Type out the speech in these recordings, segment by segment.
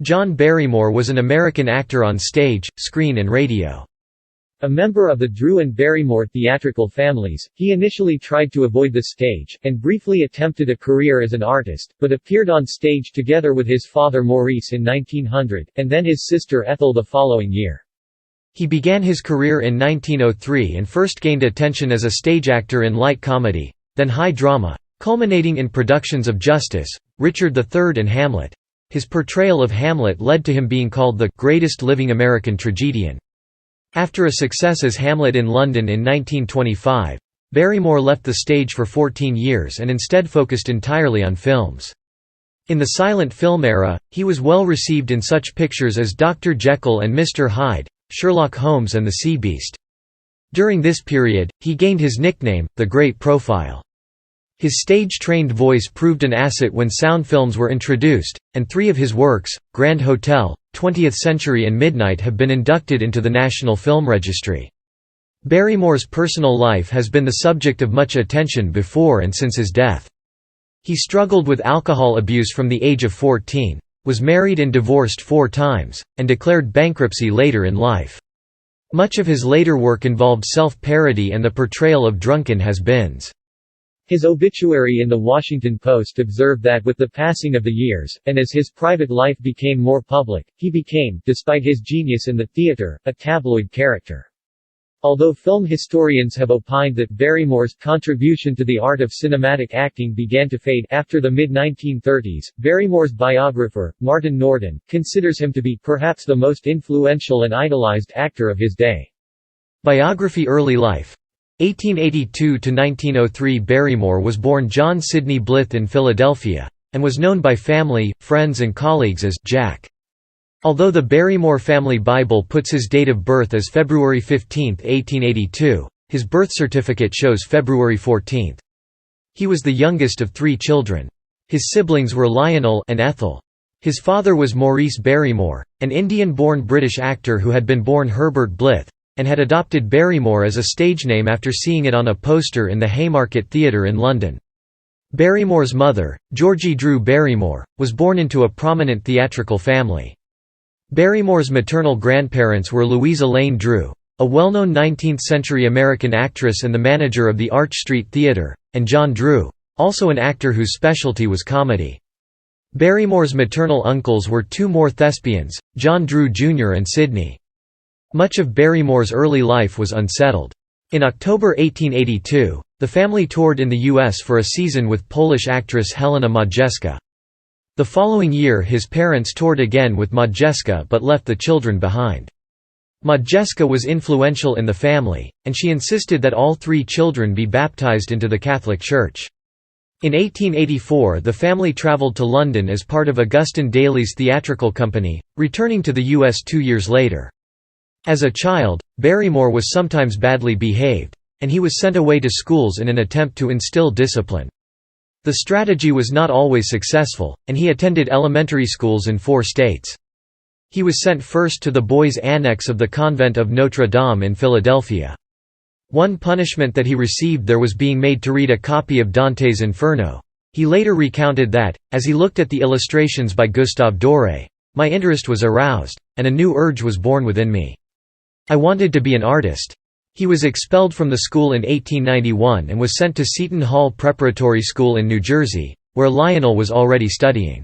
John Barrymore was an American actor on stage, screen and radio. A member of the Drew and Barrymore theatrical families, he initially tried to avoid the stage, and briefly attempted a career as an artist, but appeared on stage together with his father Maurice in 1900, and then his sister Ethel the following year. He began his career in 1903 and first gained attention as a stage actor in light comedy, then high drama, culminating in productions of Justice, Richard III and Hamlet. His portrayal of Hamlet led to him being called the greatest living American tragedian. After a success as Hamlet in London in 1925, Barrymore left the stage for 14 years and instead focused entirely on films. In the silent film era, he was well received in such pictures as Dr. Jekyll and Mr. Hyde, Sherlock Holmes and the Sea Beast. During this period, he gained his nickname, the Great Profile. His stage-trained voice proved an asset when sound films were introduced, and 3 of his works, Grand Hotel, 20th Century and Midnight, have been inducted into the National Film Registry. Barrymore's personal life has been the subject of much attention before and since his death. He struggled with alcohol abuse from the age of 14, was married and divorced 4 times, and declared bankruptcy later in life. Much of his later work involved self-parody and the portrayal of drunken has-beens. His obituary in The Washington Post observed that with the passing of the years, and as his private life became more public, he became, despite his genius in the theater, a tabloid character. Although film historians have opined that Barrymore's contribution to the art of cinematic acting began to fade after the mid-1930s, Barrymore's biographer, Martin Norden, considers him to be perhaps the most influential and idolized actor of his day. Biography. Early life. 1882–1903. Barrymore was born John Sidney Blyth in Philadelphia, and was known by family, friends and colleagues as Jack. Although the Barrymore family Bible puts his date of birth as February 15, 1882, his birth certificate shows February 14. He was the youngest of 3 children. His siblings were Lionel and Ethel. His father was Maurice Barrymore, an Indian-born British actor who had been born Herbert Blyth, and had adopted Barrymore as a stage name after seeing it on a poster in the Haymarket Theatre in London. Barrymore's mother, Georgie Drew Barrymore, was born into a prominent theatrical family. Barrymore's maternal grandparents were Louisa Lane Drew, a well-known 19th-century American actress and the manager of the Arch Street Theatre, and John Drew, also an actor whose specialty was comedy. Barrymore's maternal uncles were 2 more thespians, John Drew Jr. and Sidney. Much of Barrymore's early life was unsettled. In October 1882, the family toured in the U.S. for a season with Polish actress Helena Modjeska. The following year his parents toured again with Modjeska but left the children behind. Modjeska was influential in the family, and she insisted that all 3 children be baptized into the Catholic Church. In 1884 the family travelled to London as part of Augustin Daly's theatrical company, returning to the U.S. 2 years later. As a child, Barrymore was sometimes badly behaved, and he was sent away to schools in an attempt to instill discipline. The strategy was not always successful, and he attended elementary schools in 4 states. He was sent first to the boys' annex of the convent of Notre Dame in Philadelphia. One punishment that he received there was being made to read a copy of Dante's Inferno. He later recounted that, as he looked at the illustrations by Gustave Doré, my interest was aroused, and a new urge was born within me. I wanted to be an artist. He was expelled from the school in 1891 and was sent to Seton Hall Preparatory School in New Jersey, where Lionel was already studying.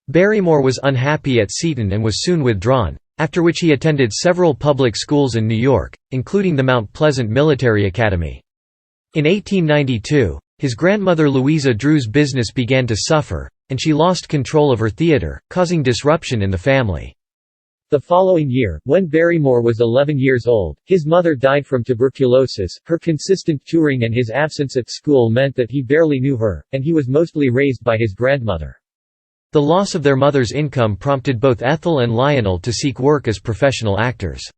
Barrymore was unhappy at Seton and was soon withdrawn, after which he attended several public schools in New York, including the Mount Pleasant Military Academy. In 1892, his grandmother Louisa Drew's business began to suffer, and she lost control of her theatre, causing disruption in the family. The following year, when Barrymore was 11 years old, his mother died from tuberculosis. Her consistent touring and his absence at school meant that he barely knew her, and he was mostly raised by his grandmother. The loss of their mother's income prompted both Ethel and Lionel to seek work as professional actors.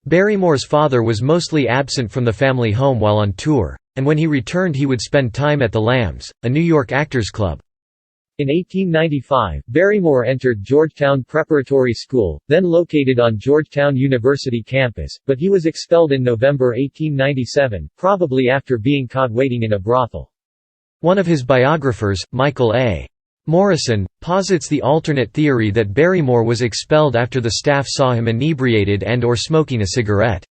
Barrymore's father was mostly absent from the family home while on tour, and when he returned he would spend time at the Lambs, a New York actors club. In 1895, Barrymore entered Georgetown Preparatory School, then located on Georgetown University campus, but he was expelled in November 1897, probably after being caught waiting in a brothel. One of his biographers, Michael A. Morrison posits the alternate theory that Barrymore was expelled after the staff saw him inebriated and/or smoking a cigarette.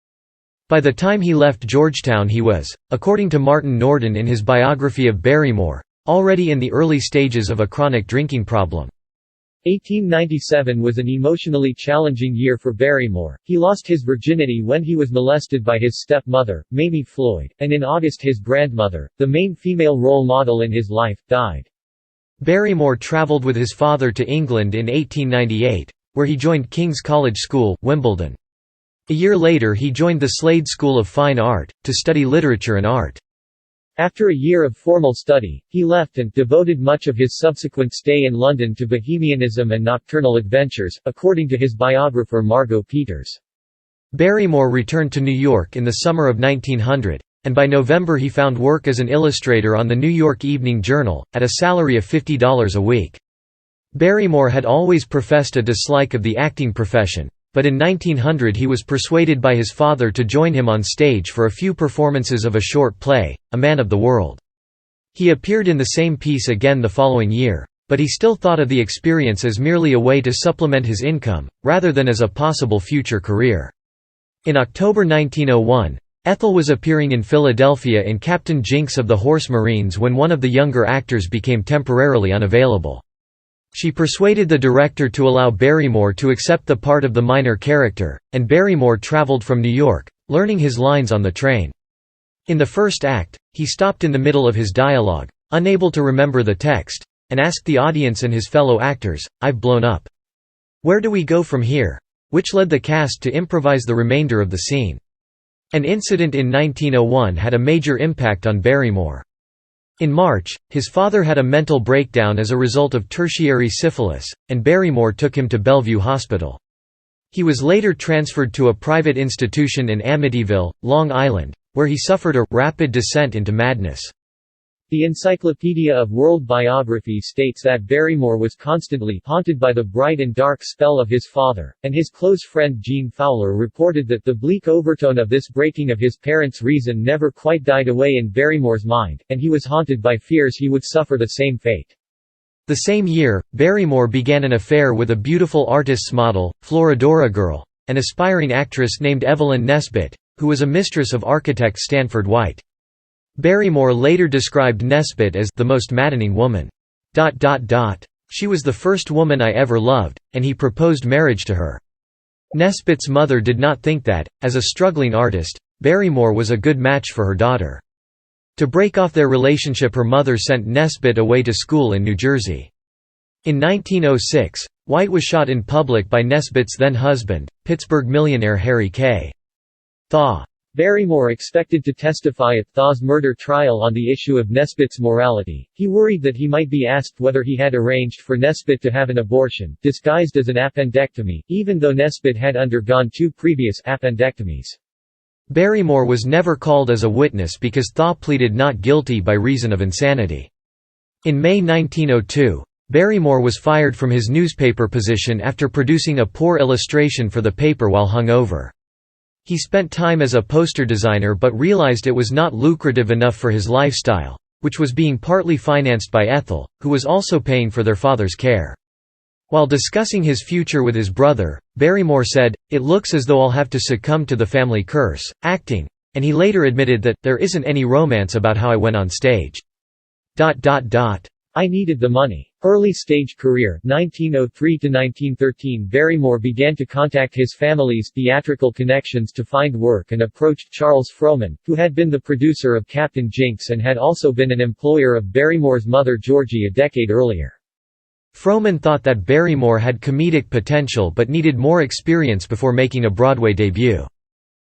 By the time he left Georgetown he was, according to Martin Norden in his biography of Barrymore, already in the early stages of a chronic drinking problem. 1897 was an emotionally challenging year for Barrymore. He lost his virginity when he was molested by his stepmother, Mamie Floyd, and in August his grandmother, the main female role model in his life, died. Barrymore travelled with his father to England in 1898, where he joined King's College School, Wimbledon. A year later he joined the Slade School of Fine Art, to study literature and art. After a year of formal study, he left and devoted much of his subsequent stay in London to bohemianism and nocturnal adventures, according to his biographer Margot Peters. Barrymore returned to New York in the summer of 1900, and by November he found work as an illustrator on the New York Evening Journal, at a salary of $50 a week. Barrymore had always professed a dislike of the acting profession, but in 1900 he was persuaded by his father to join him on stage for a few performances of a short play, A Man of the World. He appeared in the same piece again the following year, but he still thought of the experience as merely a way to supplement his income, rather than as a possible future career. In October 1901, Ethel was appearing in Philadelphia in Captain Jinks of the Horse Marines when one of the younger actors became temporarily unavailable. She persuaded the director to allow Barrymore to accept the part of the minor character, and Barrymore traveled from New York, learning his lines on the train. In the first act, he stopped in the middle of his dialogue, unable to remember the text, and asked the audience and his fellow actors, "I've blown up. Where do we go from here?" which led the cast to improvise the remainder of the scene. An incident in 1901 had a major impact on Barrymore. In March, his father had a mental breakdown as a result of tertiary syphilis, and Barrymore took him to Bellevue Hospital. He was later transferred to a private institution in Amityville, Long Island, where he suffered a rapid descent into madness. The Encyclopedia of World Biography states that Barrymore was constantly haunted by the bright and dark spell of his father, and his close friend Jean Fowler reported that the bleak overtone of this breaking of his parents' reason never quite died away in Barrymore's mind, and he was haunted by fears he would suffer the same fate. The same year, Barrymore began an affair with a beautiful artist's model, Florodora Girl, an aspiring actress named Evelyn Nesbit, who was a mistress of architect Stanford White. Barrymore later described Nesbit as the most maddening woman. She was the first woman I ever loved, and he proposed marriage to her. Nesbit's mother did not think that, as a struggling artist, Barrymore was a good match for her daughter. To break off their relationship, her mother sent Nesbit away to school in New Jersey. In 1906, White was shot in public by Nesbit's then-husband, Pittsburgh millionaire Harry K. Thaw. Barrymore expected to testify at Thaw's murder trial on the issue of Nesbit's morality. He worried that he might be asked whether he had arranged for Nesbit to have an abortion, disguised as an appendectomy, even though Nesbit had undergone 2 previous appendectomies. Barrymore was never called as a witness because Thaw pleaded not guilty by reason of insanity. In May 1902, Barrymore was fired from his newspaper position after producing a poor illustration for the paper while hungover. He spent time as a poster designer but realized it was not lucrative enough for his lifestyle, which was being partly financed by Ethel, who was also paying for their father's care. While discussing his future with his brother, Barrymore said, "It looks as though I'll have to succumb to the family curse, acting," and he later admitted that, "There isn't any romance about how I went on stage. I needed the money." Early stage career 1903 to 1913. Barrymore began to contact his family's theatrical connections to find work and approached Charles Frohman, who had been the producer of Captain Jinks and had also been an employer of Barrymore's mother Georgie a decade earlier. Frohman thought that Barrymore had comedic potential but needed more experience before making a Broadway debut.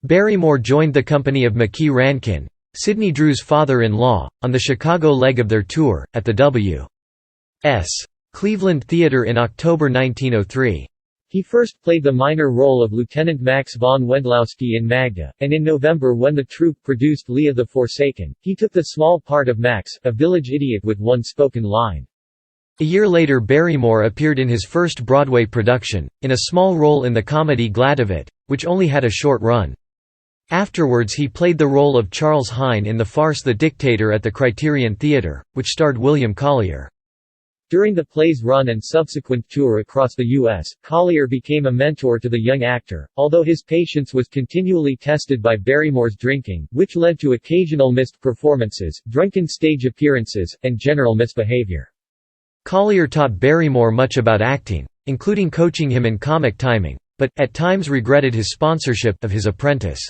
Barrymore joined the company of McKee Rankin, Sidney Drew's father-in-law, on the Chicago leg of their tour, at the W.S. Cleveland Theatre in October 1903. He first played the minor role of Lieutenant Max von Wendlowski in Magda, and in November when the troupe produced Leah the Forsaken, he took the small part of Max, a village idiot with one spoken line. A year later Barrymore appeared in his first Broadway production, in a small role in the comedy Glad of It, which only had a short run. Afterwards he played the role of Charles Hyde in the farce The Dictator at the Criterion Theatre, which starred William Collier. During the play's run and subsequent tour across the U.S., Collier became a mentor to the young actor, although his patience was continually tested by Barrymore's drinking, which led to occasional missed performances, drunken stage appearances, and general misbehavior. Collier taught Barrymore much about acting, including coaching him in comic timing, but, at times regretted his sponsorship of his apprentice.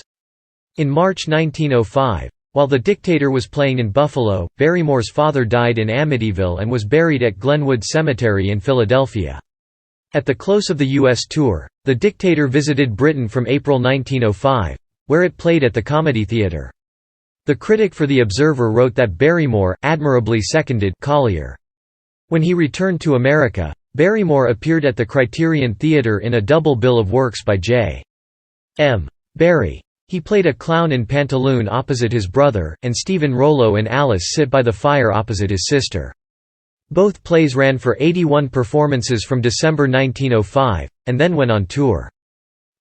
In March 1905, while the dictator was playing in Buffalo, Barrymore's father died in Amityville and was buried at Glenwood Cemetery in Philadelphia. At the close of the U.S. tour, the dictator visited Britain from April 1905, where it played at the Comedy Theatre. The critic for The Observer wrote that Barrymore admirably seconded Collier. When he returned to America, Barrymore appeared at the Criterion Theatre in a double bill of works by J. M. Barrie. He played a clown in Pantaloon opposite his brother, and Stephen Rollo in Alice Sit by the Fire opposite his sister. Both plays ran for 81 performances from December 1905, and then went on tour.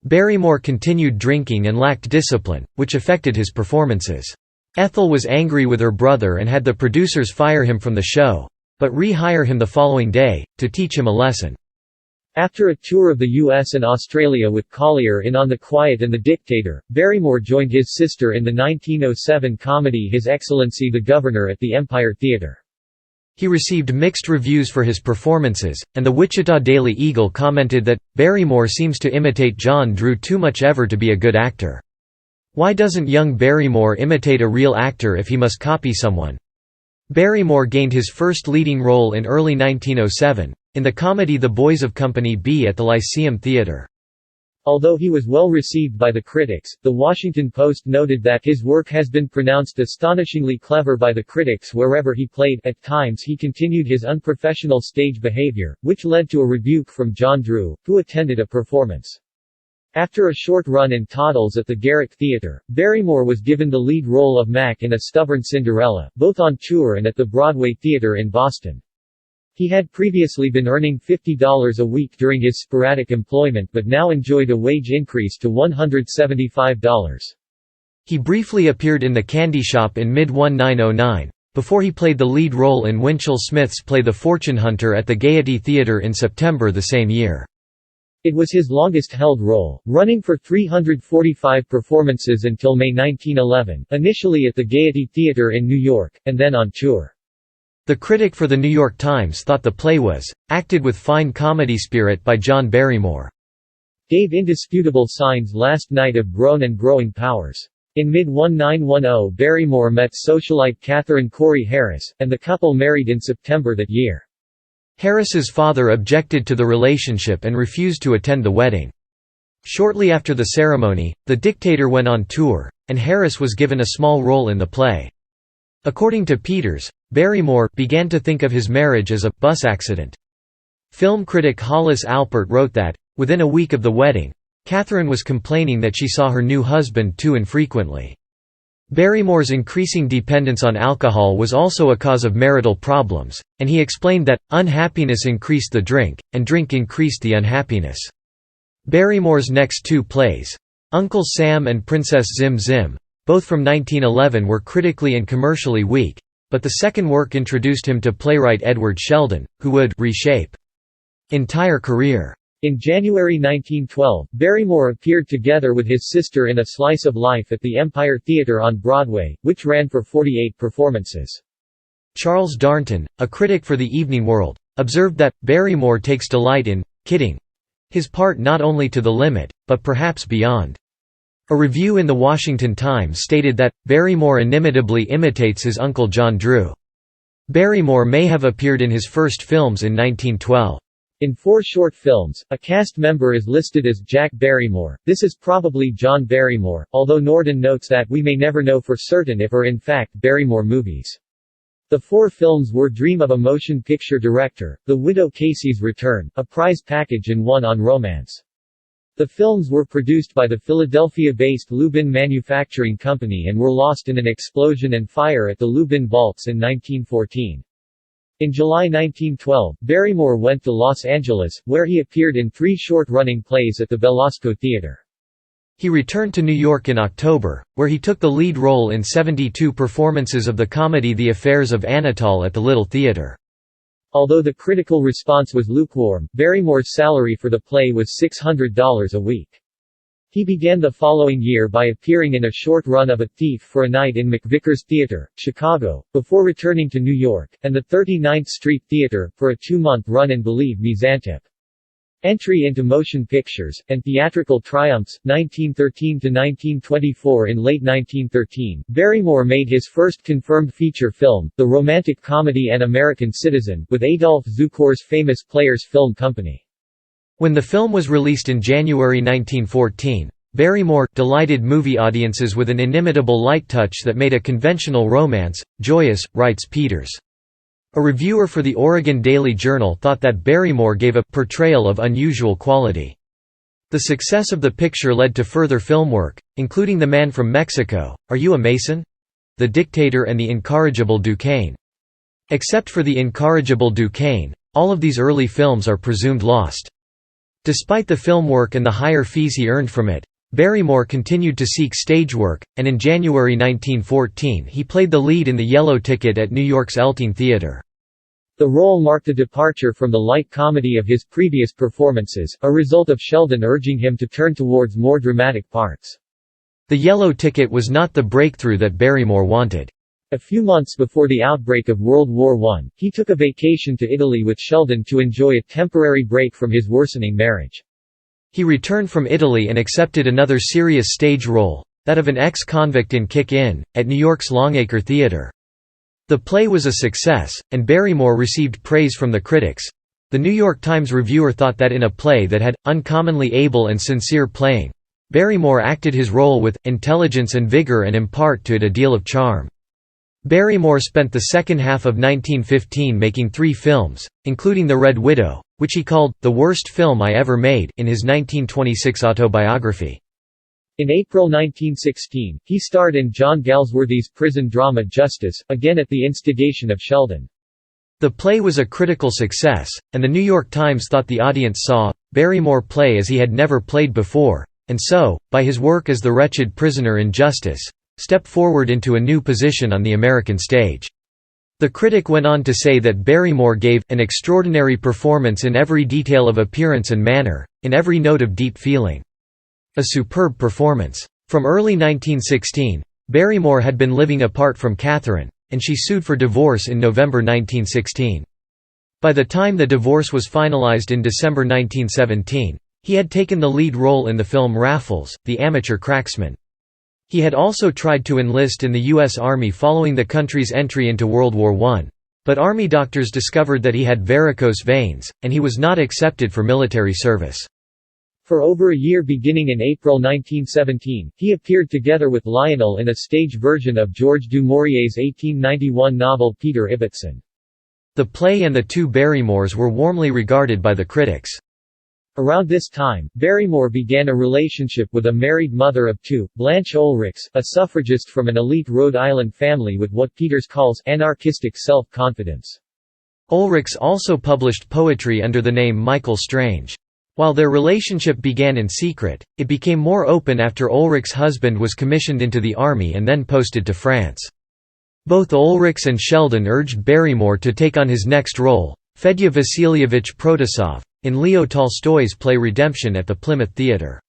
Barrymore continued drinking and lacked discipline, which affected his performances. Ethel was angry with her brother and had the producers fire him from the show, but re-hire him the following day, to teach him a lesson. After a tour of the U.S. and Australia with Collier in On the Quiet and the Dictator, Barrymore joined his sister in the 1907 comedy His Excellency the Governor at the Empire Theatre. He received mixed reviews for his performances, and the Wichita Daily Eagle commented that, "Barrymore seems to imitate John Drew too much ever to be a good actor. Why doesn't young Barrymore imitate a real actor if he must copy someone?" Barrymore gained his first leading role in early 1907, in the comedy The Boys of Company B at the Lyceum Theatre. Although he was well received by the critics, The Washington Post noted that his work has been pronounced astonishingly clever by the critics wherever he played. At times he continued his unprofessional stage behavior, which led to a rebuke from John Drew, who attended a performance. After a short run in Toddles at the Garrick Theatre, Barrymore was given the lead role of Mac in A Stubborn Cinderella, both on tour and at the Broadway Theatre in Boston. He had previously been earning $50 a week during his sporadic employment but now enjoyed a wage increase to $175. He briefly appeared in The Candy Shop in mid-1909, before he played the lead role in Winchell Smith's play The Fortune Hunter at the Gaiety Theatre in September the same year. It was his longest-held role, running for 345 performances until May 1911, initially at the Gaiety Theatre in New York, and then on tour. The critic for The New York Times thought the play was acted with fine comedy spirit by John Barrymore. Gave indisputable signs last night of grown and growing powers. In mid-1910 Barrymore met socialite Catherine Corey Harris, and the couple married in September that year. Harris's father objected to the relationship and refused to attend the wedding. Shortly after the ceremony, the dictator went on tour, and Harris was given a small role in the play. According to Peters, Barrymore began to think of his marriage as a bus accident. Film critic Hollis Alpert wrote that, within a week of the wedding, Catherine was complaining that she saw her new husband too infrequently. Barrymore's increasing dependence on alcohol was also a cause of marital problems, and he explained that, unhappiness increased the drink, and drink increased the unhappiness. Barrymore's next two plays, Uncle Sam and Princess Zim Zim, both from 1911, were critically and commercially weak, but the second work introduced him to playwright Edward Sheldon, who would reshape entire career. In January 1912, Barrymore appeared together with his sister in A Slice of Life at the Empire Theatre on Broadway, which ran for 48 performances. Charles Darnton, a critic for the Evening World, observed that, Barrymore takes delight in kidding his part not only to the limit, but perhaps beyond. A review in The Washington Times stated that, Barrymore inimitably imitates his uncle John Drew. Barrymore may have appeared in his first films in 1912. In 4 short films, a cast member is listed as Jack Barrymore. This is probably John Barrymore, although Norden notes that we may never know for certain if are in fact Barrymore movies. The 4 films were Dream of a Motion Picture Director, The Widow Casey's Return, A Prize Package and One on Romance. The films were produced by the Philadelphia-based Lubin Manufacturing Company and were lost in an explosion and fire at the Lubin vaults in 1914. In July 1912, Barrymore went to Los Angeles, where he appeared in 3 short-running plays at the Belasco Theater. He returned to New York in October, where he took the lead role in 72 performances of the comedy The Affairs of Anatole at the Little Theater. Although the critical response was lukewarm, Barrymore's salary for the play was $600 a week. He began the following year by appearing in a short run of A Thief for a Night in McVickers Theatre, Chicago, before returning to New York, and the 39th Street Theatre, for a 2-month run in Believe Me Xantip. Entry into motion pictures, and theatrical triumphs, 1913–1924. In late 1913, Barrymore made his first confirmed feature film, the romantic comedy An American Citizen, with Adolph Zukor's famous Players Film Company. When the film was released in January 1914, Barrymore delighted movie audiences with an inimitable light touch that made a conventional romance joyous, writes Peters. A reviewer for the Oregon Daily Journal thought that Barrymore gave a portrayal of unusual quality. The success of the picture led to further film work, including The Man from Mexico, Are You a Mason?, The Dictator and The Incorrigible Duquesne. Except for The Incorrigible Duquesne, all of these early films are presumed lost. Despite the film work and the higher fees he earned from it, Barrymore continued to seek stage work, and in January 1914 he played the lead in The Yellow Ticket at New York's Elting Theatre. The role marked a departure from the light comedy of his previous performances, a result of Sheldon urging him to turn towards more dramatic parts. The Yellow Ticket was not the breakthrough that Barrymore wanted. A few months before the outbreak of World War I, he took a vacation to Italy with Sheldon to enjoy a temporary break from his worsening marriage. He returned from Italy and accepted another serious stage role, that of an ex-convict in Kick-In, at New York's Longacre Theatre. The play was a success, and Barrymore received praise from the critics. The New York Times reviewer thought that in a play that had uncommonly able and sincere playing, Barrymore acted his role with intelligence and vigor and impart to it a deal of charm. Barrymore spent the second half of 1915 making 3 films, including The Red Widow, which he called, "the worst film I ever made," in his 1926 autobiography. In April 1916, he starred in John Galsworthy's prison drama Justice, again at the instigation of Sheldon. The play was a critical success, and the New York Times thought the audience saw Barrymore play as he had never played before, and so, by his work as the wretched prisoner in Justice, stepped forward into a new position on the American stage. The critic went on to say that Barrymore gave an extraordinary performance in every detail of appearance and manner, in every note of deep feeling. A superb performance. From early 1916, Barrymore had been living apart from Catherine, and she sued for divorce in November 1916. By the time the divorce was finalized in December 1917, he had taken the lead role in the film Raffles, the Amateur Cracksman. He had also tried to enlist in the U.S. Army following the country's entry into World War I. But Army doctors discovered that he had varicose veins, and he was not accepted for military service. For over a year beginning in April 1917, he appeared together with Lionel in a stage version of George du Maurier's 1891 novel Peter Ibbotson. The play and the 2 Barrymores were warmly regarded by the critics. Around this time, Barrymore began a relationship with a married mother of 2, Blanche Ulrichs, a suffragist from an elite Rhode Island family with what Peters calls anarchistic self-confidence. Ulrichs also published poetry under the name Michael Strange. While their relationship began in secret, it became more open after Ulrich's husband was commissioned into the army and then posted to France. Both Ulrichs and Sheldon urged Barrymore to take on his next role, Fedya Vasilyevich Protasov, in Leo Tolstoy's play Redemption at the Plymouth Theatre.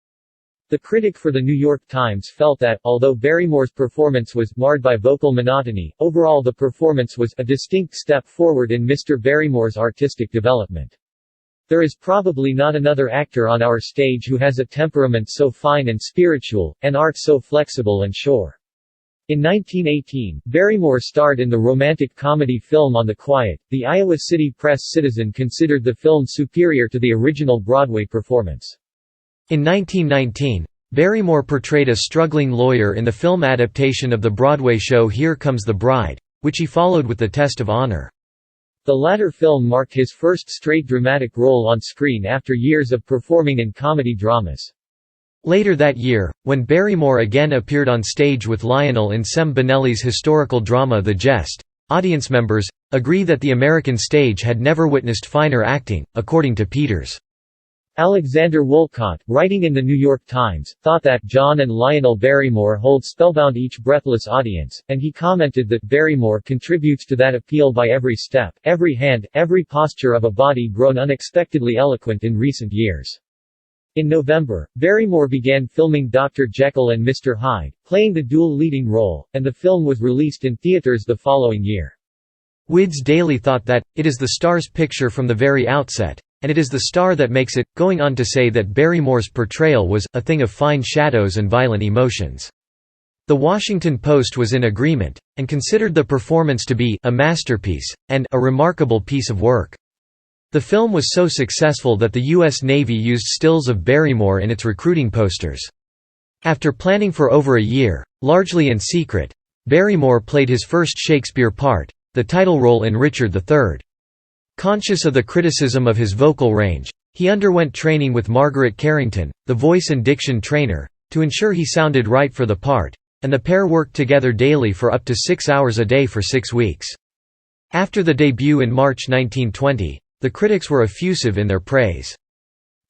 The critic for the New York Times felt that, although Barrymore's performance was marred by vocal monotony, overall the performance was a distinct step forward in Mr. Barrymore's artistic development. There is probably not another actor on our stage who has a temperament so fine and spiritual, and art so flexible and sure. In 1918, Barrymore starred in the romantic comedy film On the Quiet. The Iowa City Press-Citizen considered the film superior to the original Broadway performance. In 1919, Barrymore portrayed a struggling lawyer in the film adaptation of the Broadway show Here Comes the Bride, which he followed with The Test of Honor. The latter film marked his first straight dramatic role on screen after years of performing in comedy dramas. Later that year, when Barrymore again appeared on stage with Lionel in Sem Bonelli's historical drama The Jest, audience members agree that the American stage had never witnessed finer acting, according to Peters. Alexander Woollcott, writing in the New York Times, thought that John and Lionel Barrymore hold spellbound each breathless audience, and he commented that Barrymore contributes to that appeal by every step, every hand, every posture of a body grown unexpectedly eloquent in recent years. In November, Barrymore began filming Dr. Jekyll and Mr. Hyde, playing the dual leading role, and the film was released in theaters the following year. Wids Daily thought that, "It is the star's picture from the very outset, and it is the star that makes it," going on to say that Barrymore's portrayal was "a thing of fine shadows and violent emotions." The Washington Post was in agreement, and considered the performance to be "a masterpiece," and "a remarkable piece of work." The film was so successful that the U.S. Navy used stills of Barrymore in its recruiting posters. After planning for over a year, largely in secret, Barrymore played his first Shakespeare part, the title role in Richard III. Conscious of the criticism of his vocal range, he underwent training with Margaret Carrington, the voice and diction trainer, to ensure he sounded right for the part, and the pair worked together daily for up to 6 hours a day for 6 weeks. After the debut in March 1920, the critics were effusive in their praise.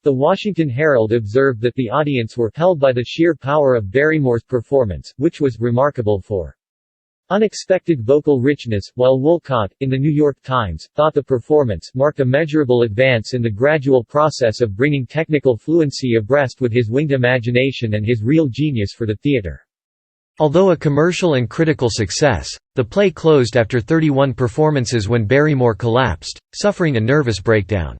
The Washington Herald observed that the audience were held by the sheer power of Barrymore's performance, which was remarkable for unexpected vocal richness, while Woollcott, in the New York Times, thought the performance marked a measurable advance in the gradual process of bringing technical fluency abreast with his winged imagination and his real genius for the theater. Although a commercial and critical success, the play closed after 31 performances when Barrymore collapsed, suffering a nervous breakdown.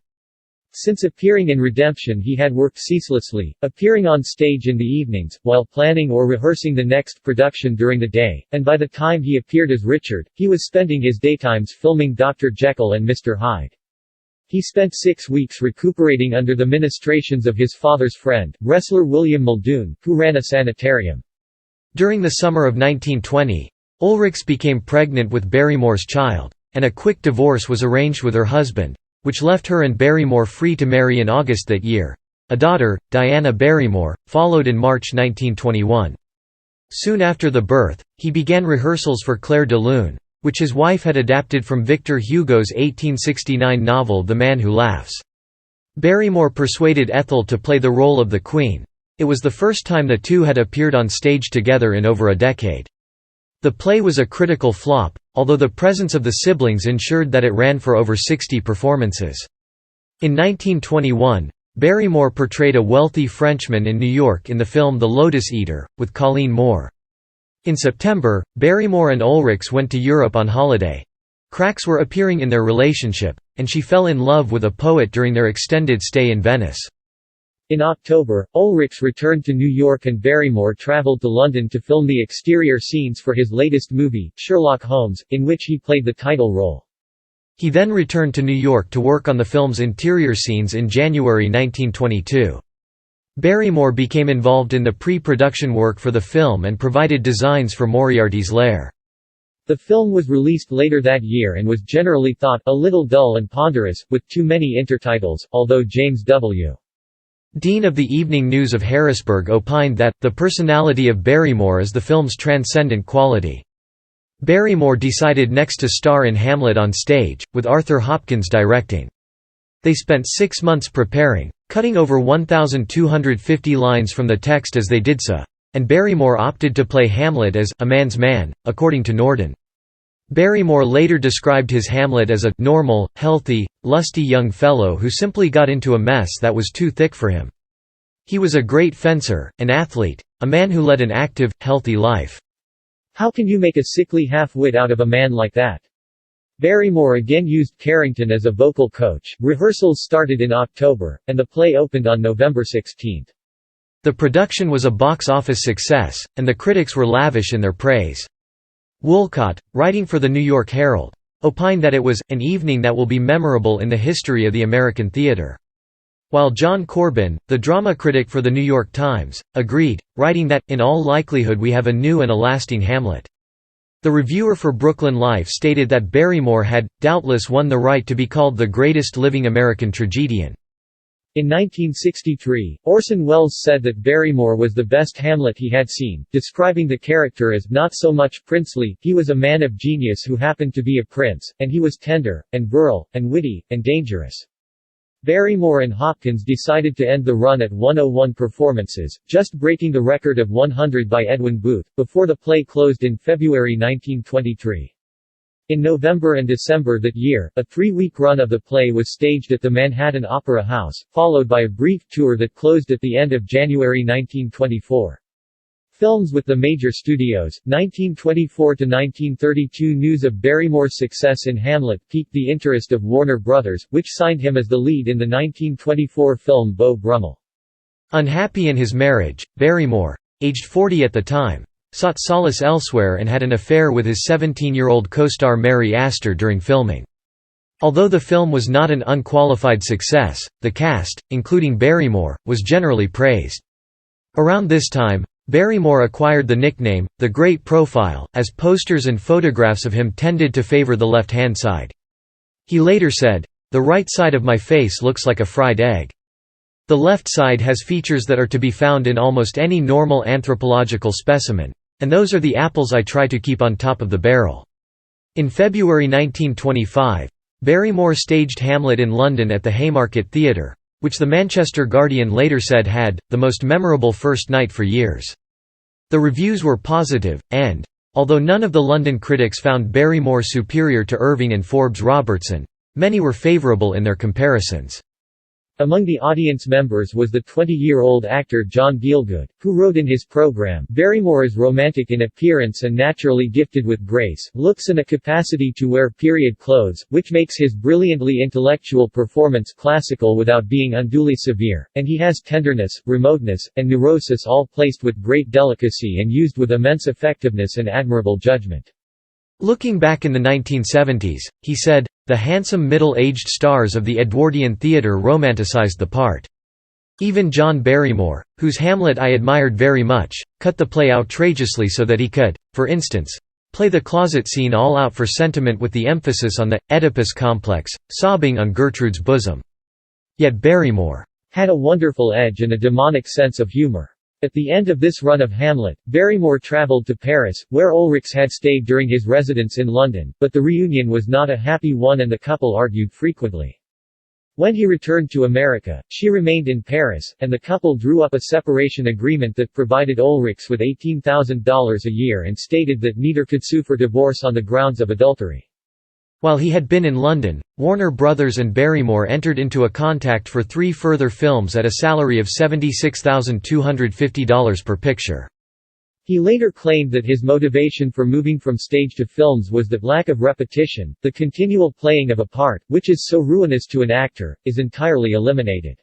Since appearing in Redemption he had worked ceaselessly, appearing on stage in the evenings, while planning or rehearsing the next production during the day, and by the time he appeared as Richard, he was spending his daytimes filming Dr. Jekyll and Mr. Hyde. He spent 6 weeks recuperating under the ministrations of his father's friend, wrestler William Muldoon, who ran a sanitarium. During the summer of 1920, Ulrichs became pregnant with Barrymore's child, and a quick divorce was arranged with her husband, which left her and Barrymore free to marry in August that year. A daughter, Diana Barrymore, followed in March 1921. Soon after the birth, he began rehearsals for Claire de Lune, which his wife had adapted from Victor Hugo's 1869 novel The Man Who Laughs. Barrymore persuaded Ethel to play the role of the Queen. It was the first time the two had appeared on stage together in over a decade. The play was a critical flop, although the presence of the siblings ensured that it ran for over 60 performances. In 1921, Barrymore portrayed a wealthy Frenchman in New York in the film The Lotus Eater, with Colleen Moore. In September, Barrymore and Ulrichs went to Europe on holiday. Cracks were appearing in their relationship, and she fell in love with a poet during their extended stay in Venice. In October, Ulrichs returned to New York and Barrymore traveled to London to film the exterior scenes for his latest movie, Sherlock Holmes, in which he played the title role. He then returned to New York to work on the film's interior scenes in January 1922. Barrymore became involved in the pre-production work for the film and provided designs for Moriarty's lair. The film was released later that year and was generally thought a little dull and ponderous, with too many intertitles, although James W. Dean of the Evening News of Harrisburg opined that, the personality of Barrymore is the film's transcendent quality. Barrymore decided next to star in Hamlet on stage, with Arthur Hopkins directing. They spent 6 months preparing, cutting over 1,250 lines from the text as they did so, and Barrymore opted to play Hamlet as a man's man, according to Norden. Barrymore later described his Hamlet as a normal, healthy, lusty young fellow who simply got into a mess that was too thick for him. He was a great fencer, an athlete, a man who led an active, healthy life. How can you make a sickly half-wit out of a man like that? Barrymore again used Carrington as a vocal coach. Rehearsals started in October, and the play opened on November 16. The production was a box office success, and the critics were lavish in their praise. Woollcott, writing for the New York Herald, opined that it was an evening that will be memorable in the history of the American theater. While John Corbin, the drama critic for the New York Times, agreed, writing that, in all likelihood we have a new and a lasting Hamlet. The reviewer for Brooklyn Life stated that Barrymore had, doubtless won the right to be called the greatest living American tragedian. In 1963, Orson Welles said that Barrymore was the best Hamlet he had seen, describing the character as not so much princely, he was a man of genius who happened to be a prince, and he was tender, and virile, and witty, and dangerous. Barrymore and Hopkins decided to end the run at 101 performances, just breaking the record of 100 by Edwin Booth, before the play closed in February 1923. In November and December that year, a 3-week run of the play was staged at the Manhattan Opera House, followed by a brief tour that closed at the end of January 1924. Films with the major studios, 1924–1932. News of Barrymore's success in Hamlet piqued the interest of Warner Brothers, which signed him as the lead in the 1924 film Beau Brummel. Unhappy in his marriage, Barrymore, aged 40 at the time, sought solace elsewhere and had an affair with his 17-year-old co-star Mary Astor during filming. Although the film was not an unqualified success, the cast, including Barrymore, was generally praised. Around this time, Barrymore acquired the nickname, "The Great Profile," as posters and photographs of him tended to favor the left-hand side. He later said, "The right side of my face looks like a fried egg. The left side has features that are to be found in almost any normal anthropological specimen, and those are the apples I try to keep on top of the barrel." In February 1925, Barrymore staged Hamlet in London at the Haymarket Theatre, which the Manchester Guardian later said had the most memorable first night for years. The reviews were positive, and, although none of the London critics found Barrymore superior to Irving and Forbes Robertson, many were favourable in their comparisons. Among the audience members was the 20-year-old actor John Gielgud, who wrote in his program, "Barrymore is romantic in appearance and naturally gifted with grace, looks and a capacity to wear period clothes, which makes his brilliantly intellectual performance classical without being unduly severe, and he has tenderness, remoteness, and neurosis all placed with great delicacy and used with immense effectiveness and admirable judgment." Looking back in the 1970s, he said, "The handsome middle-aged stars of the Edwardian theatre romanticized the part. Even John Barrymore, whose Hamlet I admired very much, cut the play outrageously so that he could, for instance, play the closet scene all out for sentiment with the emphasis on the Oedipus complex, sobbing on Gertrude's bosom." Yet Barrymore had a wonderful edge and a demonic sense of humor. At the end of this run of Hamlet, Barrymore travelled to Paris, where Ulrichs had stayed during his residence in London, but the reunion was not a happy one and the couple argued frequently. When he returned to America, she remained in Paris, and the couple drew up a separation agreement that provided Ulrichs with $18,000 a year and stated that neither could sue for divorce on the grounds of adultery. While he had been in London, Warner Brothers and Barrymore entered into a contract for 3 further films at a salary of $76,250 per picture. He later claimed that his motivation for moving from stage to films was that lack of repetition, the continual playing of a part, which is so ruinous to an actor, is entirely eliminated.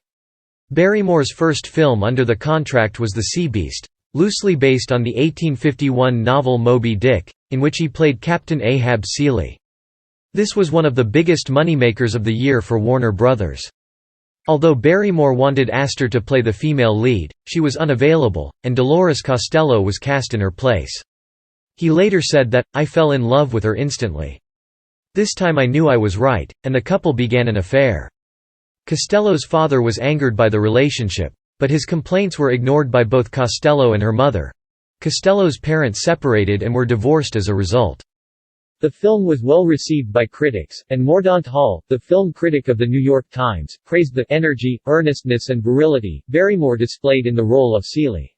Barrymore's first film under the contract was The Sea Beast, loosely based on the 1851 novel Moby Dick, in which he played Captain Ahab Seeley. This was one of the biggest moneymakers of the year for Warner Brothers. Although Barrymore wanted Astor to play the female lead, she was unavailable, and Dolores Costello was cast in her place. He later said that, "I fell in love with her instantly. This time I knew I was right, and the couple began an affair." Costello's father was angered by the relationship, but his complaints were ignored by both Costello and her mother. Costello's parents separated and were divorced as a result. The film was well received by critics, and Mordaunt Hall, the film critic of The New York Times, praised the energy, earnestness and virility Barrymore displayed in the role of Seeley.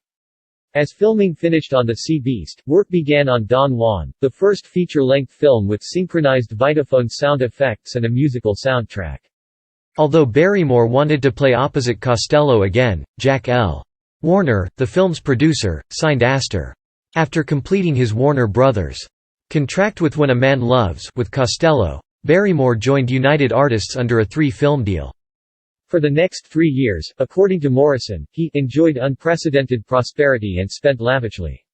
As filming finished on The Sea Beast, work began on Don Juan, the first feature-length film with synchronized Vitaphone sound effects and a musical soundtrack. Although Barrymore wanted to play opposite Costello again, Jack L. Warner, the film's producer, signed Astor. After completing his Warner Brothers' contract with When a Man Loves with Costello, Barrymore joined United Artists under a 3-film deal. For the next 3 years, according to Morrison, he enjoyed unprecedented prosperity and spent lavishly.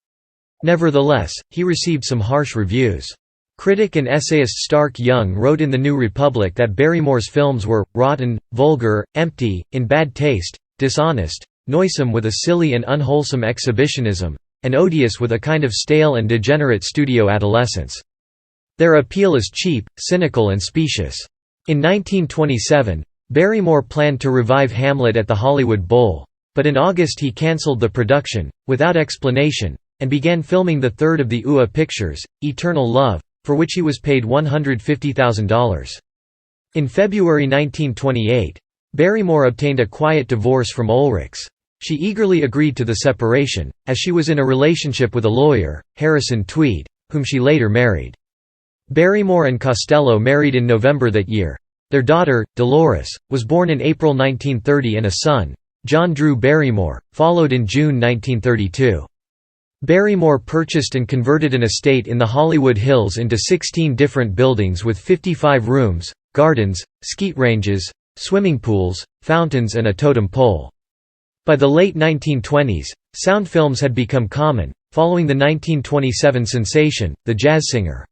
Nevertheless, he received some harsh reviews. Critic and essayist Stark Young wrote in The New Republic that Barrymore's films were rotten, vulgar, empty, in bad taste, dishonest, noisome with a silly and unwholesome exhibitionism, and odious with a kind of stale and degenerate studio adolescence. Their appeal is cheap, cynical and specious. In 1927, Barrymore planned to revive Hamlet at the Hollywood Bowl, but in August he cancelled the production, without explanation, and began filming the third of the UA pictures, Eternal Love, for which he was paid $150,000. In February 1928, Barrymore obtained a quiet divorce from Ulrichs. She eagerly agreed to the separation, as she was in a relationship with a lawyer, Harrison Tweed, whom she later married. Barrymore and Costello married in November that year. Their daughter, Dolores, was born in April 1930 and a son, John Drew Barrymore, followed in June 1932. Barrymore purchased and converted an estate in the Hollywood Hills into 16 different buildings with 55 rooms, gardens, skeet ranges, swimming pools, fountains and a totem pole. By the late 1920s, sound films had become common, following the 1927 sensation, The Jazz Singer.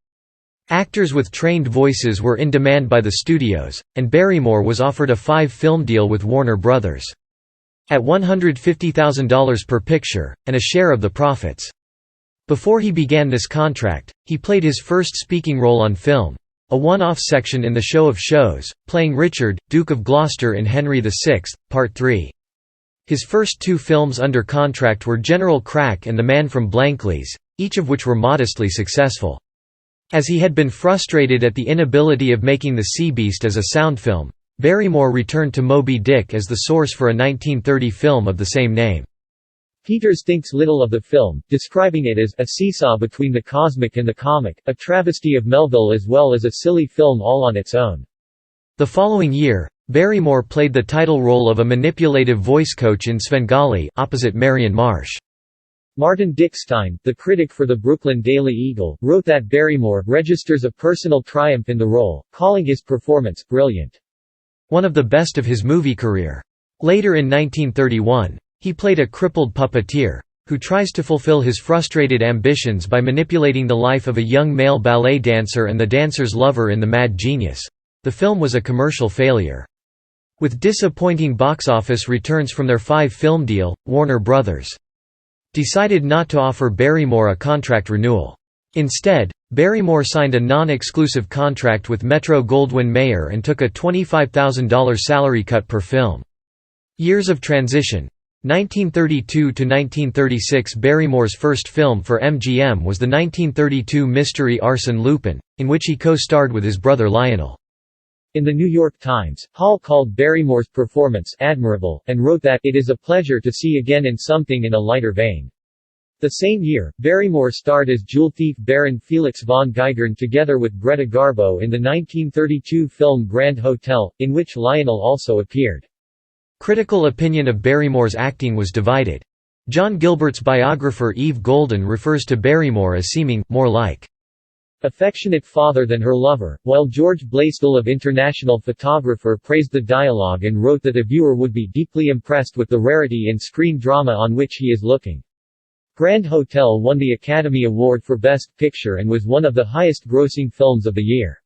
Actors with trained voices were in demand by the studios, and Barrymore was offered a 5-film deal with Warner Brothers. At $150,000 per picture, and a share of the profits. Before he began this contract, he played his first speaking role on film, a one-off section in the Show of Shows, playing Richard, Duke of Gloucester in Henry VI, Part 3. His first 2 films under contract were General Crack and The Man from Blankley's, each of which were modestly successful. As he had been frustrated at the inability of making The Sea Beast as a sound film, Barrymore returned to Moby Dick as the source for a 1930 film of the same name. Peters thinks little of the film, describing it as a seesaw between the cosmic and the comic, a travesty of Melville as well as a silly film all on its own. The following year, Barrymore played the title role of a manipulative voice coach in Svengali opposite Marion Marsh. Martin Dickstein, the critic for the Brooklyn Daily Eagle, wrote that Barrymore registers a personal triumph in the role, calling his performance brilliant. One of the best of his movie career. Later in 1931, he played a crippled puppeteer, who tries to fulfill his frustrated ambitions by manipulating the life of a young male ballet dancer and the dancer's lover in The Mad Genius. The film was a commercial failure. With disappointing box office returns from their 5-film deal, Warner Brothers decided not to offer Barrymore a contract renewal. Instead, Barrymore signed a non-exclusive contract with Metro-Goldwyn-Mayer and took a $25,000 salary cut per film. Years of transition. 1932 to 1936. Barrymore's first film for MGM was the 1932 mystery Arsène Lupin, in which he co-starred with his brother Lionel. In the New York Times, Hall called Barrymore's performance admirable, and wrote that it is a pleasure to see again in something in a lighter vein. The same year, Barrymore starred as jewel thief Baron Felix von Geigern together with Greta Garbo in the 1932 film Grand Hotel, in which Lionel also appeared. Critical opinion of Barrymore's acting was divided. John Gilbert's biographer Eve Golden refers to Barrymore as seeming more like affectionate father than her lover, while George Blaisdell of International Photographer praised the dialogue and wrote that a viewer would be deeply impressed with the rarity in screen drama on which he is looking. Grand Hotel won the Academy Award for Best Picture and was one of the highest-grossing films of the year.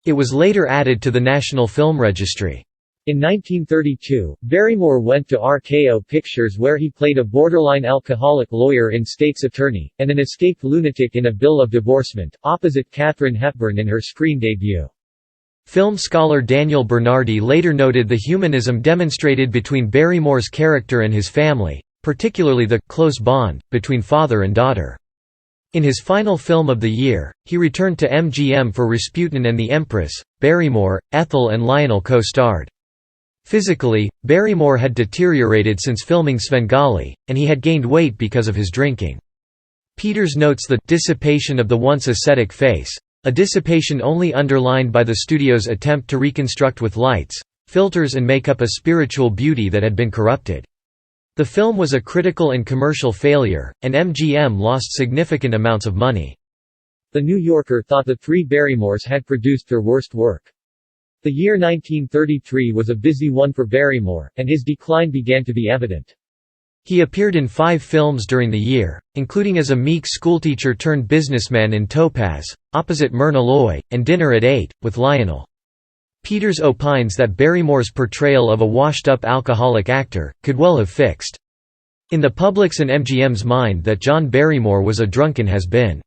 It was later added to the National Film Registry. In 1932, Barrymore went to RKO Pictures where he played a borderline alcoholic lawyer in State's Attorney, and an escaped lunatic in A Bill of Divorcement, opposite Katharine Hepburn in her screen debut. Film scholar Daniel Bernardi later noted the humanism demonstrated between Barrymore's character and his family, particularly the close bond between father and daughter. In his final film of the year, he returned to MGM for Rasputin and the Empress. Barrymore, Ethel and Lionel co-starred. Physically, Barrymore had deteriorated since filming Svengali, and he had gained weight because of his drinking. Peters notes the dissipation of the once ascetic face, a dissipation only underlined by the studio's attempt to reconstruct with lights, filters and makeup a spiritual beauty that had been corrupted. The film was a critical and commercial failure, and MGM lost significant amounts of money. The New Yorker thought the 3 Barrymores had produced their worst work. The year 1933 was a busy one for Barrymore, and his decline began to be evident. He appeared in 5 films during the year, including as a meek schoolteacher turned businessman in Topaz, opposite Myrna Loy, and Dinner at 8, with Lionel. Peters opines that Barrymore's portrayal of a washed-up alcoholic actor could well have fixed in the public's and MGM's mind that John Barrymore was a drunken has-been.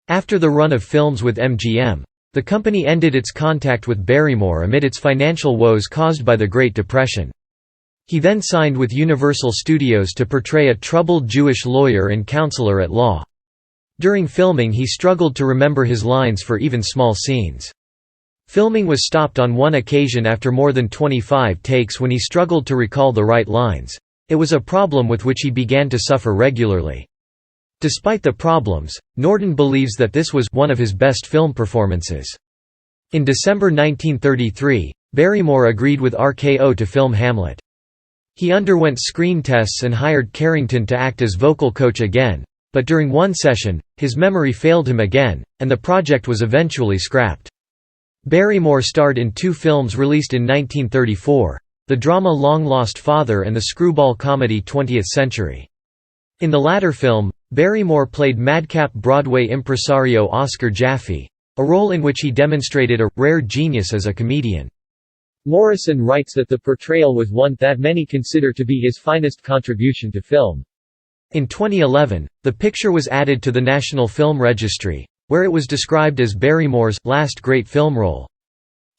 After the run of films with MGM, the company ended its contact with Barrymore amid its financial woes caused by the Great Depression. He then signed with Universal Studios to portray a troubled Jewish lawyer and counselor at law. During filming he struggled to remember his lines for even small scenes. Filming was stopped on one occasion after more than 25 takes when he struggled to recall the right lines. It was a problem with which he began to suffer regularly. Despite the problems, Norton believes that this was one of his best film performances. In December 1933, Barrymore agreed with RKO to film Hamlet. He underwent screen tests and hired Carrington to act as vocal coach again, but during one session, his memory failed him again, and the project was eventually scrapped. Barrymore starred in two films released in 1934, the drama Long Lost Father and the screwball comedy 20th Century. In the latter film, Barrymore played madcap Broadway impresario Oscar Jaffe, a role in which he demonstrated a rare genius as a comedian. Morrison writes that the portrayal was one that many consider to be his finest contribution to film. In 2011, the picture was added to the National Film Registry, where it was described as Barrymore's last great film role.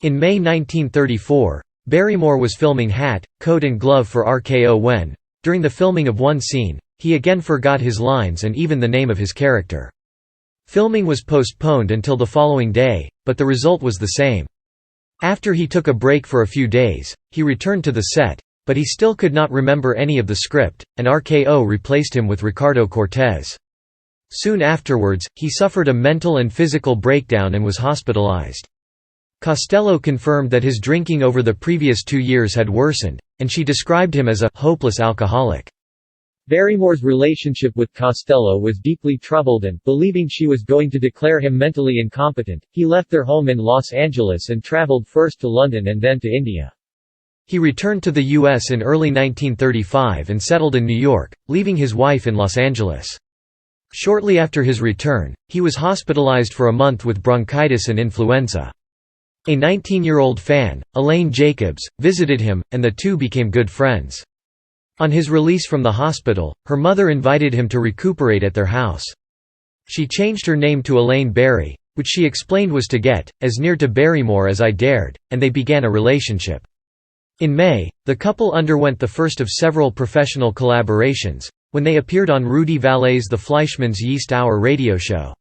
In May 1934, Barrymore was filming Hat, Coat and Glove for RKO when, during the filming of one scene, he again forgot his lines and even the name of his character. Filming was postponed until the following day, but the result was the same. After he took a break for a few days, he returned to the set, but he still could not remember any of the script, and RKO replaced him with Ricardo Cortez. Soon afterwards, he suffered a mental and physical breakdown and was hospitalized. Costello confirmed that his drinking over the previous 2 years had worsened, and she described him as a hopeless alcoholic. Barrymore's relationship with Costello was deeply troubled and, believing she was going to declare him mentally incompetent, he left their home in Los Angeles and traveled first to London and then to India. He returned to the U.S. in early 1935 and settled in New York, leaving his wife in Los Angeles. Shortly after his return, he was hospitalized for a month with bronchitis and influenza. A 19-year-old fan, Elaine Jacobs, visited him, and the two became good friends. On his release from the hospital, her mother invited him to recuperate at their house. She changed her name to Elaine Barry, which she explained was to get as near to Barrymore as I dared, and they began a relationship. In May, the couple underwent the first of several professional collaborations, when they appeared on Rudy Vallée's The Fleischmann's Yeast Hour radio show.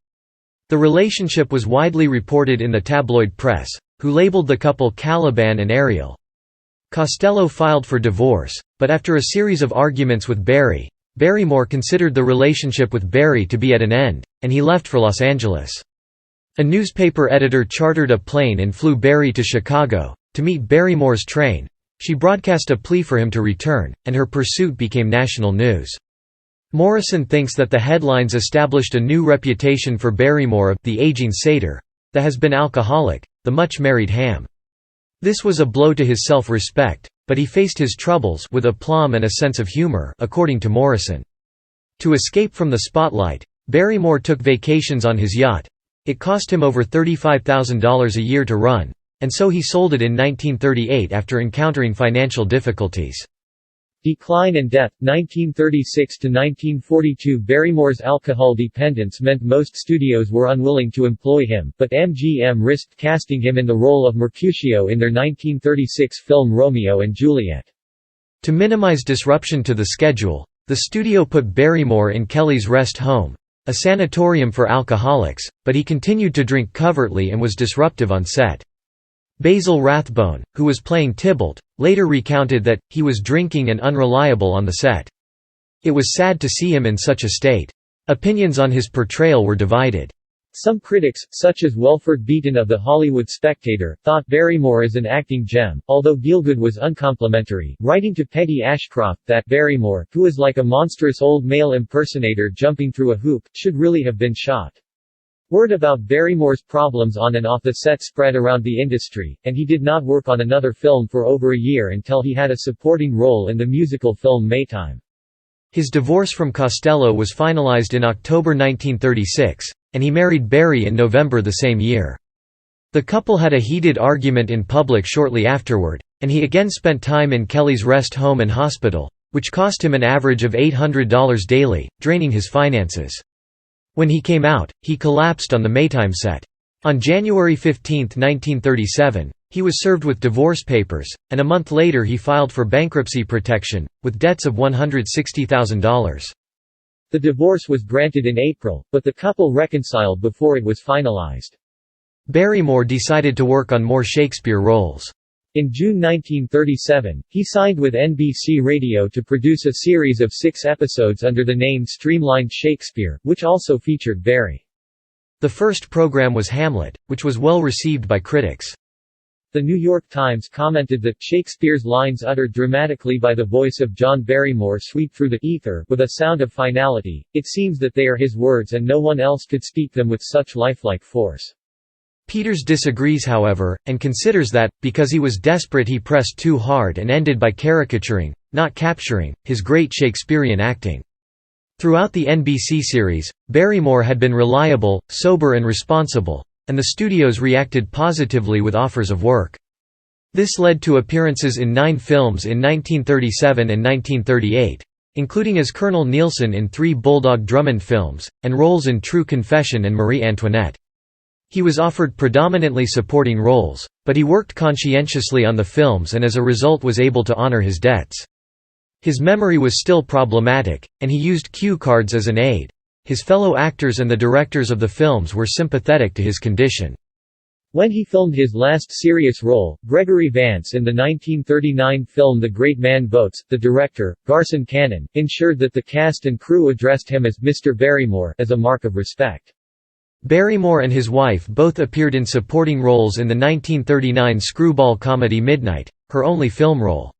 The relationship was widely reported in the tabloid press, who labeled the couple Caliban and Ariel. Costello filed for divorce, but after a series of arguments with Barry, Barrymore considered the relationship with Barry to be at an end, and he left for Los Angeles. A newspaper editor chartered a plane and flew Barry to Chicago, to meet Barrymore's train. She broadcast a plea for him to return, and her pursuit became national news. Morrison thinks that the headlines established a new reputation for Barrymore of the aging satyr, the has-been alcoholic, the much-married ham. This was a blow to his self-respect, but he faced his troubles with aplomb and a sense of humor, according to Morrison. To escape from the spotlight, Barrymore took vacations on his yacht. It cost him over $35,000 a year to run, and so he sold it in 1938 after encountering financial difficulties. Decline and death, 1936 to 1942. Barrymore's alcohol dependence meant most studios were unwilling to employ him, but MGM risked casting him in the role of Mercutio in their 1936 film Romeo and Juliet. To minimize disruption to the schedule, the studio put Barrymore in Kelly's Rest Home, a sanatorium for alcoholics, but he continued to drink covertly and was disruptive on set. Basil Rathbone, who was playing Tybalt, later recounted that, he was drinking and unreliable on the set. It was sad to see him in such a state. Opinions on his portrayal were divided. Some critics, such as Welford Beaton of The Hollywood Spectator, thought Barrymore as an acting gem, although Gielgud was uncomplimentary, writing to Peggy Ashcroft that Barrymore, who is like a monstrous old male impersonator jumping through a hoop, should really have been shot. Word about Barrymore's problems on and off the set spread around the industry, and he did not work on another film for over a year until he had a supporting role in the musical film Maytime. His divorce from Costello was finalized in October 1936, and he married Barry in November the same year. The couple had a heated argument in public shortly afterward, and he again spent time in Kelly's Rest Home and Hospital, which cost him an average of $800 daily, draining his finances. When he came out, he collapsed on the Maytime set. On January 15, 1937, he was served with divorce papers, and a month later he filed for bankruptcy protection, with debts of $160,000. The divorce was granted in April, but the couple reconciled before it was finalized. Barrymore decided to work on more Shakespeare roles. In June 1937, he signed with NBC Radio to produce a series of 6 episodes under the name Streamlined Shakespeare, which also featured Barry. The first program was Hamlet, which was well received by critics. The New York Times commented that Shakespeare's lines uttered dramatically by the voice of John Barrymore sweep through the ether with a sound of finality. It seems that they are his words and no one else could speak them with such lifelike force. Peters disagrees, however, and considers that, because he was desperate, he pressed too hard and ended by caricaturing, not capturing, his great Shakespearean acting. Throughout the NBC series, Barrymore had been reliable, sober and responsible, and the studios reacted positively with offers of work. This led to appearances in 9 films in 1937 and 1938, including as Colonel Nielsen in 3 Bulldog Drummond films, and roles in True Confession and Marie Antoinette. He was offered predominantly supporting roles, but he worked conscientiously on the films and as a result was able to honor his debts. His memory was still problematic, and he used cue cards as an aid. His fellow actors and the directors of the films were sympathetic to his condition. When he filmed his last serious role, Gregory Vance in the 1939 film The Great Man Boats, the director, Garson Kanin, ensured that the cast and crew addressed him as Mr. Barrymore, as a mark of respect. Barrymore and his wife both appeared in supporting roles in the 1939 screwball comedy Midnight, her only film role.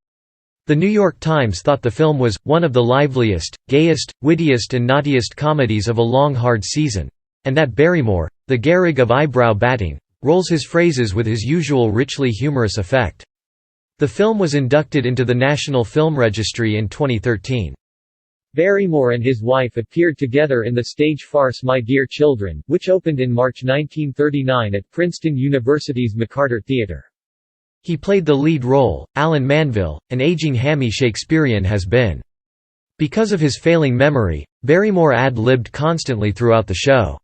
The New York Times thought the film was one of the liveliest, gayest, wittiest and naughtiest comedies of a long hard season, and that Barrymore, the Garrick of eyebrow batting, rolls his phrases with his usual richly humorous effect. The film was inducted into the National Film Registry in 2013. Barrymore and his wife appeared together in the stage farce My Dear Children, which opened in March 1939 at Princeton University's McCarter Theatre. He played the lead role, Alan Manville, an aging hammy Shakespearean has-been. Because of his failing memory, Barrymore ad-libbed constantly throughout the show.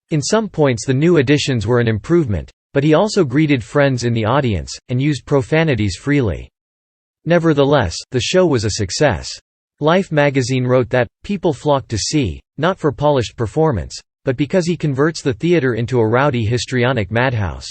In some points the new additions were an improvement, but he also greeted friends in the audience, and used profanities freely. Nevertheless, the show was a success. Life magazine wrote that, people flock to see, not for polished performance, but because he converts the theater into a rowdy histrionic madhouse.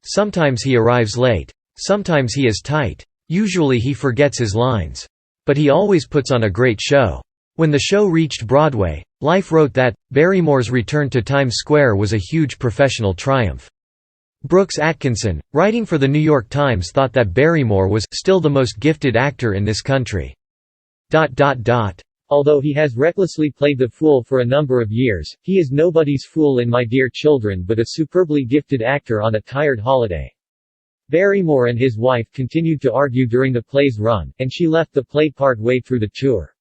Sometimes he arrives late. Sometimes he is tight. Usually he forgets his lines. But he always puts on a great show. When the show reached Broadway, Life wrote that, Barrymore's return to Times Square was a huge professional triumph. Brooks Atkinson, writing for the New York Times, thought that Barrymore was still the most gifted actor in this country. Although he has recklessly played the fool for a number of years, he is nobody's fool in My Dear Children but a superbly gifted actor on A Tired Holiday. Barrymore and his wife continued to argue during the play's run, and she left the play part way through the tour.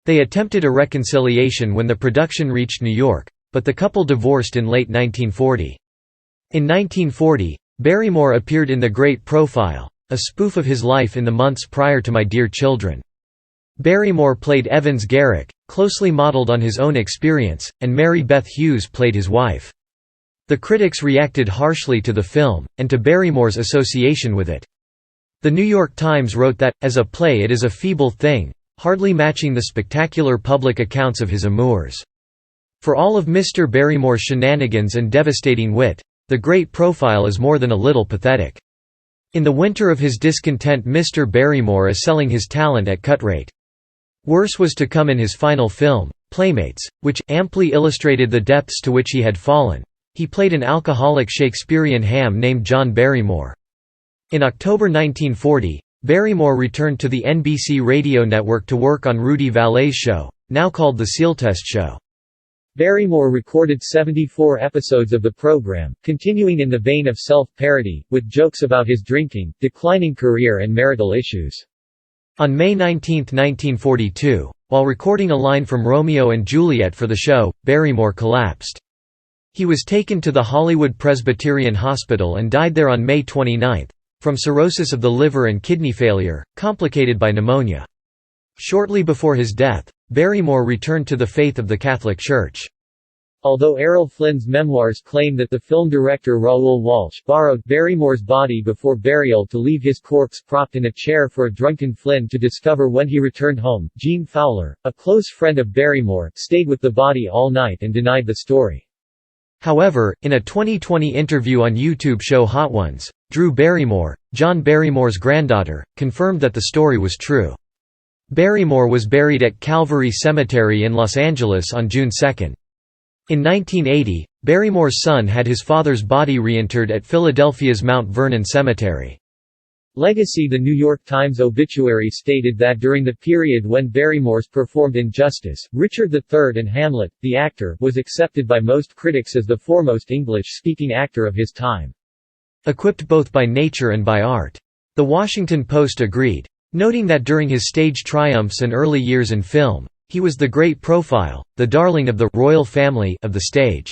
They attempted a reconciliation when the production reached New York, but the couple divorced in late 1940. In 1940, Barrymore appeared in The Great Profile, a spoof of his life in the months prior to My Dear Children. Barrymore played Evans Garrick, closely modeled on his own experience, and Mary Beth Hughes played his wife. The critics reacted harshly to the film, and to Barrymore's association with it. The New York Times wrote that, as a play it is a feeble thing, hardly matching the spectacular public accounts of his amours. For all of Mr. Barrymore's shenanigans and devastating wit, The Great Profile is more than a little pathetic. In the winter of his discontent, Mr. Barrymore is selling his talent at cut rate. Worse was to come in his final film, Playmates, which amply illustrated the depths to which he had fallen. He played an alcoholic Shakespearean ham named John Barrymore. In October 1940, Barrymore returned to the NBC radio network to work on Rudy Vallée's show, now called The Sealtest Show. Barrymore recorded 74 episodes of the program, continuing in the vein of self-parody, with jokes about his drinking, declining career and marital issues. On May 19, 1942, while recording a line from Romeo and Juliet for the show, Barrymore collapsed. He was taken to the Hollywood Presbyterian Hospital and died there on May 29, from cirrhosis of the liver and kidney failure, complicated by pneumonia. Shortly before his death, Barrymore returned to the faith of the Catholic Church. Although Errol Flynn's memoirs claim that the film director Raoul Walsh borrowed Barrymore's body before burial to leave his corpse propped in a chair for a drunken Flynn to discover when he returned home, Gene Fowler, a close friend of Barrymore, stayed with the body all night and denied the story. However, in a 2020 interview on YouTube show Hot Ones, Drew Barrymore, John Barrymore's granddaughter, confirmed that the story was true. Barrymore was buried at Calvary Cemetery in Los Angeles on June 2. In 1980, Barrymore's son had his father's body reinterred at Philadelphia's Mount Vernon Cemetery. Legacy. The New York Times obituary stated that during the period when Barrymore's performed Injustice, Richard III and Hamlet, the actor, was accepted by most critics as the foremost English-speaking actor of his time. Equipped both by nature and by art. The Washington Post agreed, noting that during his stage triumphs and early years in film, he was the great profile, the darling of the royal family of the stage.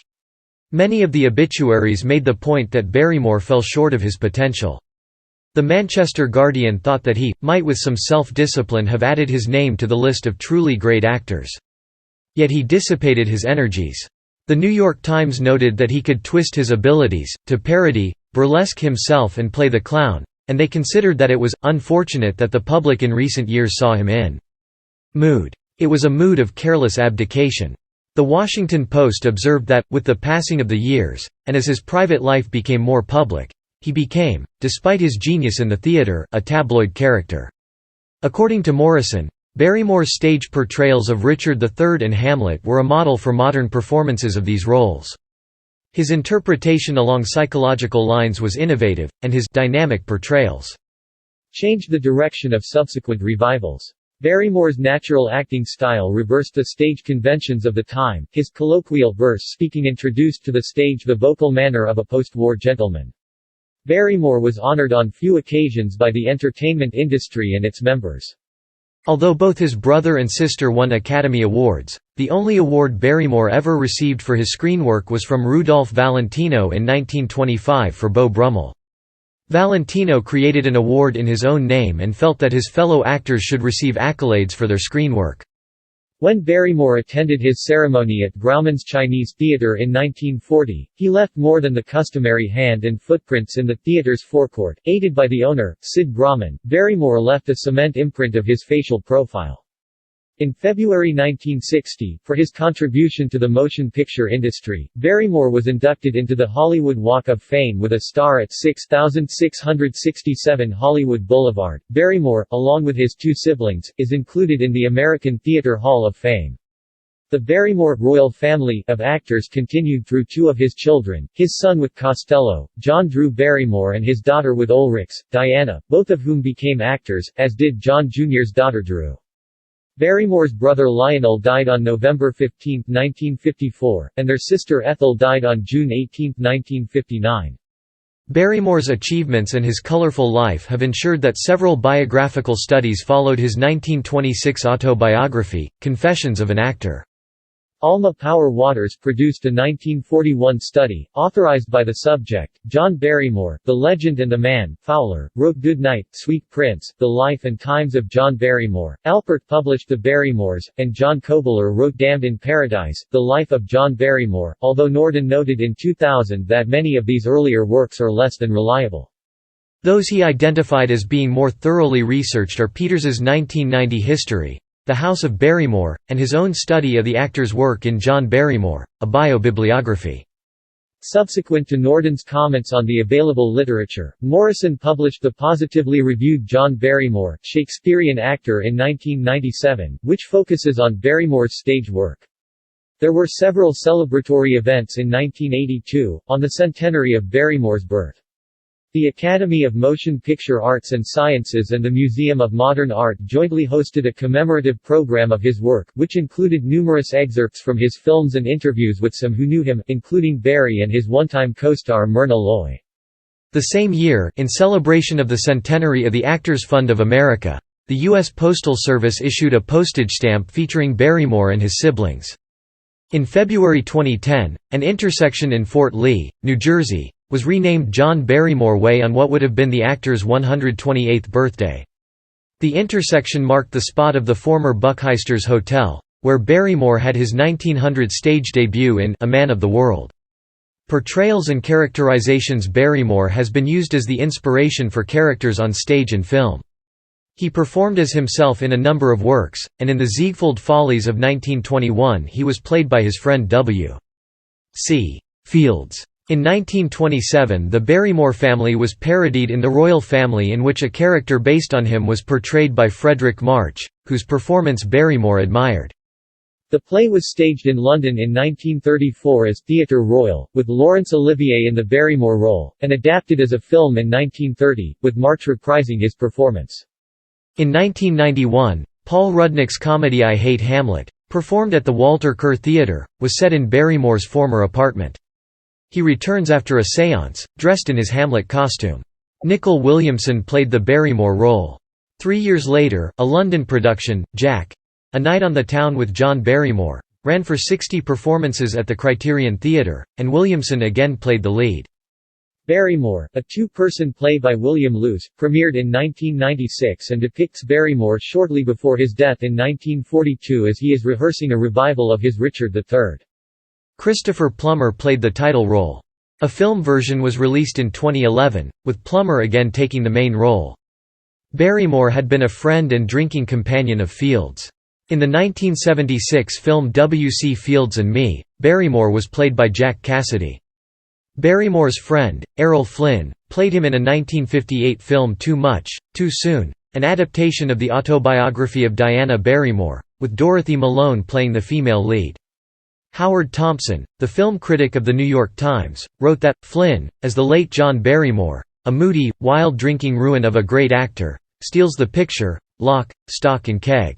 Many of the obituaries made the point that Barrymore fell short of his potential. The Manchester Guardian thought that he might with some self-discipline have added his name to the list of truly great actors. Yet he dissipated his energies. The New York Times noted that he could twist his abilities, to parody, burlesque himself and play the clown, and they considered that it was unfortunate that the public in recent years saw him in mood. It was a mood of careless abdication. The Washington Post observed that, with the passing of the years, and as his private life became more public, he became, despite his genius in the theatre, a tabloid character. According to Morrison, Barrymore's stage portrayals of Richard III and Hamlet were a model for modern performances of these roles. His interpretation along psychological lines was innovative, and his dynamic portrayals changed the direction of subsequent revivals. Barrymore's natural acting style reversed the stage conventions of the time, his colloquial verse speaking introduced to the stage the vocal manner of a post-war gentleman. Barrymore was honored on few occasions by the entertainment industry and its members. Although both his brother and sister won Academy Awards, the only award Barrymore ever received for his screen work was from Rudolph Valentino in 1925 for Beau Brummel. Valentino created an award in his own name and felt that his fellow actors should receive accolades for their screen work. When Barrymore attended his ceremony at Grauman's Chinese Theatre in 1940, he left more than the customary hand and footprints in the theatre's forecourt. Aided by the owner, Sid Grauman, Barrymore left a cement imprint of his facial profile. In February 1960, for his contribution to the motion picture industry, Barrymore was inducted into the Hollywood Walk of Fame with a star at 6667 Hollywood Boulevard. Barrymore, along with his two siblings, is included in the American Theatre Hall of Fame. The Barrymore royal family of actors continued through two of his children, his son with Costello, John Drew Barrymore, and his daughter with Ulrichs, Diana, both of whom became actors, as did John Jr.'s daughter Drew. Barrymore's brother Lionel died on November 15, 1954, and their sister Ethel died on June 18, 1959. Barrymore's achievements and his colorful life have ensured that several biographical studies followed his 1926 autobiography, Confessions of an Actor. Alma Power Waters produced a 1941 study, authorized by the subject. John Barrymore, The Legend and the Man, Fowler, wrote Good Night, Sweet Prince, The Life and Times of John Barrymore. Alpert published The Barrymores, and John Kobler wrote Damned in Paradise, The Life of John Barrymore, although Norden noted in 2000 that many of these earlier works are less than reliable. Those he identified as being more thoroughly researched are Peters's 1990 History, The House of Barrymore, and his own study of the actor's work in John Barrymore, a biobibliography. Subsequent to Norden's comments on the available literature, Morrison published the positively reviewed John Barrymore, Shakespearean Actor in 1997, which focuses on Barrymore's stage work. There were several celebratory events in 1982, on the centenary of Barrymore's birth. The Academy of Motion Picture Arts and Sciences and the Museum of Modern Art jointly hosted a commemorative program of his work, which included numerous excerpts from his films and interviews with some who knew him, including Barry and his one-time co-star Myrna Loy. The same year, in celebration of the centenary of the Actors Fund of America, the U.S. Postal Service issued a postage stamp featuring Barrymore and his siblings. In February 2010, an intersection in Fort Lee, New Jersey, was renamed John Barrymore Way on what would have been the actor's 128th birthday. The intersection marked the spot of the former Buckheisters Hotel, where Barrymore had his 1900 stage debut in A Man of the World. Portrayals and characterizations. Barrymore has been used as the inspiration for characters on stage and film. He performed as himself in a number of works, and in the Ziegfeld Follies of 1921 he was played by his friend W. C. Fields. In 1927 the Barrymore family was parodied in The Royal Family, in which a character based on him was portrayed by Frederick March, whose performance Barrymore admired. The play was staged in London in 1934 as Theatre Royal, with Laurence Olivier in the Barrymore role, and adapted as a film in 1930, with March reprising his performance. In 1991, Paul Rudnick's comedy I Hate Hamlet, performed at the Walter Kerr Theatre, was set in Barrymore's former apartment. He returns after a séance, dressed in his Hamlet costume. Nicol Williamson played the Barrymore role. 3 years later, a London production, Jack, A Night on the Town with John Barrymore, ran for 60 performances at the Criterion Theatre, and Williamson again played the lead. Barrymore, a two-person play by William Luce, premiered in 1996 and depicts Barrymore shortly before his death in 1942 as he is rehearsing a revival of his Richard III. Christopher Plummer played the title role. A film version was released in 2011, with Plummer again taking the main role. Barrymore had been a friend and drinking companion of Fields. In the 1976 film W.C. Fields and Me, Barrymore was played by Jack Cassidy. Barrymore's friend, Errol Flynn, played him in a 1958 film Too Much, Too Soon, an adaptation of the autobiography of Diana Barrymore, with Dorothy Malone playing the female lead. Howard Thompson, the film critic of The New York Times, wrote that, Flynn, as the late John Barrymore, a moody, wild drinking ruin of a great actor, steals the picture, lock, stock and keg.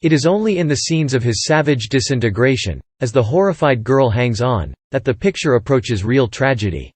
It is only in the scenes of his savage disintegration, as the horrified girl hangs on, that the picture approaches real tragedy.